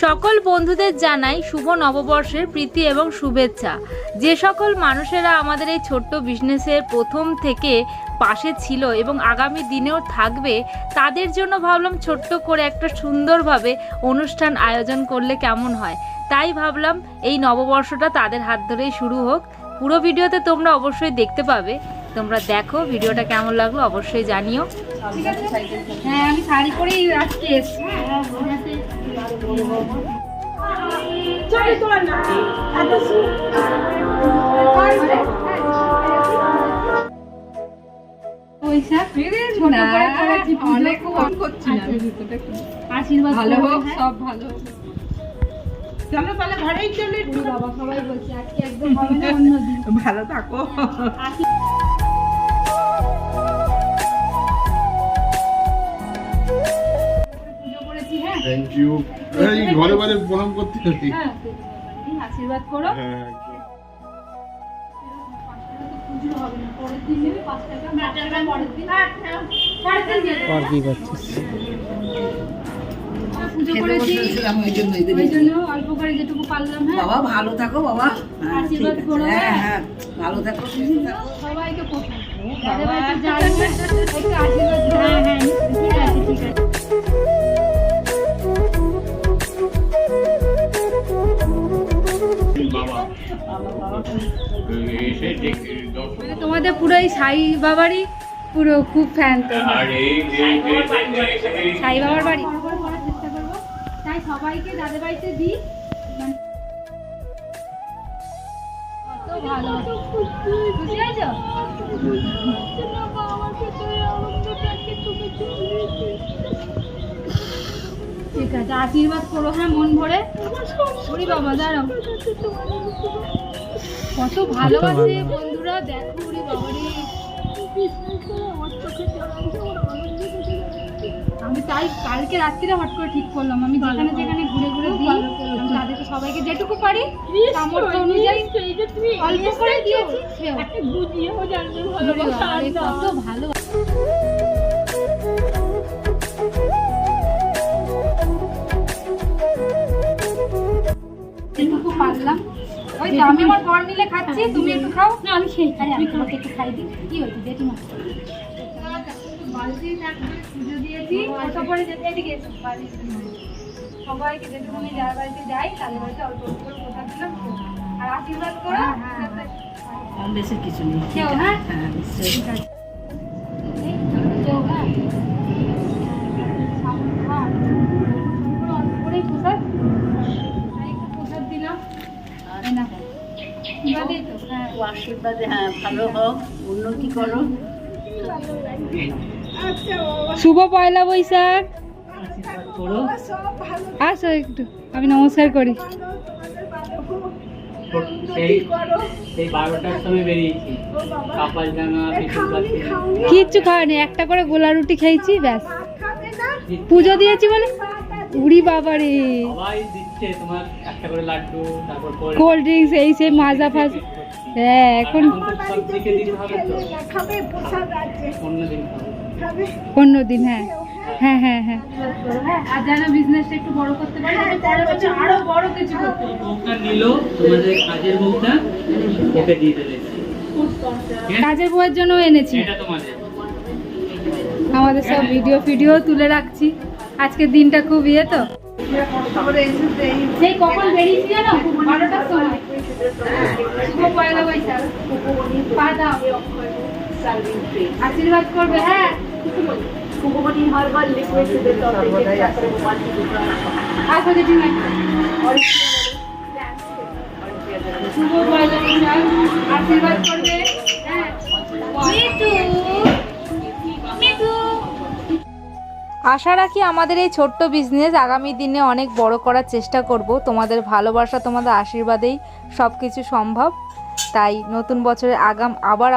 সকল বন্ধুদের জানাই শুভ নববর্ষের প্রীতি এবং শুভেচ্ছা। যে সকল মানুষেরা আমাদের এই ছোট্ট বিজনেসের প্রথম থেকে পাশে ছিল এবং আগামী দিনেও থাকবে, তাদের জন্য ভাবলাম ছোট্ট করে একটা সুন্দরভাবে অনুষ্ঠান আয়োজন করলে কেমন হয়। তাই ভাবলাম এই নববর্ষটা তাদের হাত ধরেই শুরু হোক। পুরো ভিডিওতে তোমরা অবশ্যই দেখতে পাবে। তোমরা দেখো ভিডিওটা কেমন লাগলো অবশ্যই জানিও। হ্যাঁ, আমি শাড়ি পরেই আজকে এসেছি। আশীর্বাদ ভালো হোক, সব ভালো হোক। চলো তাহলে ঘরেই চলে। বাবা সবাই বলছে আজকে একদম হবে না, অন্যদিন। ভালো থাকো। Thank you. এই ঘরে ঘরে প্রণাম করতে হবে। হ্যাঁ, আশীর্বাদ করো। হ্যাঁ, পুজো হবে না, পরের দিন নেবে 5 টাকা, পরের দিন আর কি করছিস? পুজো করেছি ওই জন্য অল্প করে যেটুকু পারলাম। হ্যাঁ বাবা ভালো থাকো বাবা, আশীর্বাদ করো। হ্যাঁ হ্যাঁ ভালো থাকো, সবাইকে যাই একটু আশীর্বাদ করো। হ্যাঁ হ্যাঁ ঠিক আছে ঠিক আছে। তোমাদের পুরো এই সাই বাবারই পুরো খুব ফ্যান। তো সাই বাবার বাড়ি করার চেষ্টা করবো, তাই সবাইকে যাদের বাড়িতে দিই। কত ভালো, খুশি আছো? ঠিক আছে, আশীর্বাদ করো। হ্যাঁ মন ভরে। ওরে বাবা দাঁড়াও, কত ভালোবাসে বন্ধুরা, দেখো। ওরে বাবারে, আমি তাই কালকে রাত্রিরে হট করে ঠিক করলাম, আমি যেখানে যেখানে ঘুরে ঘুরে দিই তাদেরকে সবাইকে যেটুকু পারি সামর্থ্য অনুযায়ী অল্প করে দিয়েছি। কত ভালো যেটুকু পারলাম। ওই তো আমি আমার বর মিলে খাচ্ছি, তুমি একটু খাও। না আমি খেয়ে, আরে আমি তোমাকে একটু খাই দিই। কি হয়েছে জেঠিমা? বালতি পুজো দিয়েছি, অল্প করে যেতে এদিকে সবাইকে যেটুকুনি যার বাড়িতে যাই তাদের বাড়িতে অল্প অল্প করে প্রসাদ দিলাম। আর আশীর্বাদ করো। বেশি কিছু নেই। কেউ হ্যাঁ ঠিক আছে। কেউ হ্যাঁ অল্প করেই প্রসাদ, একটু প্রসাদ দিলাম। আশীর্বাদে হ্যাঁ ভালো হোক, উন্নতি করো। শুভ পয়লা বৈশাখ। আসো একটু, আমি নমস্কার করি। কিচ্ছু খাওয়ানি, একটা করে গোলা রুটি খেয়েছি ব্যাস। পুজো দিয়েছি বলে উড়ি বাবারে, কোল্ড ড্রিঙ্কস এই সেই মাজা ফাজ। হ্যাঁ এখন অন্যদিন। হ্যাঁ হ্যাঁ হ্যাঁ হ্যাঁ, আর যেন বিজনেসটা একটু বড় করতে পারি, পরের বছর আরো বড় কিছু করতে পারি। কাজের বউয়ের জন্য এনেছি, আমাদের সব ভিডিও তুলে রাখছি। আজকের দিনটা খুব ইয়ে, তো সেই কখন বেরিয়েছি জানো, 12টার সময়। শুভ পয়লা বৈশাখ। পা দাও, আশীর্বাদ করবে। হ্যাঁ আসো জেঠিমা। শুভ পয়লা বৈশাখ, আশীর্বাদ করবে। হ্যাঁ আশা রাখি আমাদের এই ছোট্ট বিজনেস আগামী দিনে অনেক বড় করার চেষ্টা করব। তোমাদের ভালোবাসা, তোমাদের আশীর্বাদেই সব কিছু সম্ভব। তাই নতুন বছরের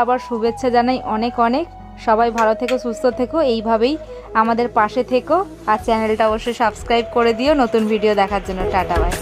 আবার শুভেচ্ছা জানাই অনেক অনেক। সবাই ভালো থেকো, সুস্থ থেকো, এইভাবেই আমাদের পাশে থেকো। আর চ্যানেলটা অবশ্যই সাবস্ক্রাইব করে দিও নতুন ভিডিও দেখার জন্য। Tata bye.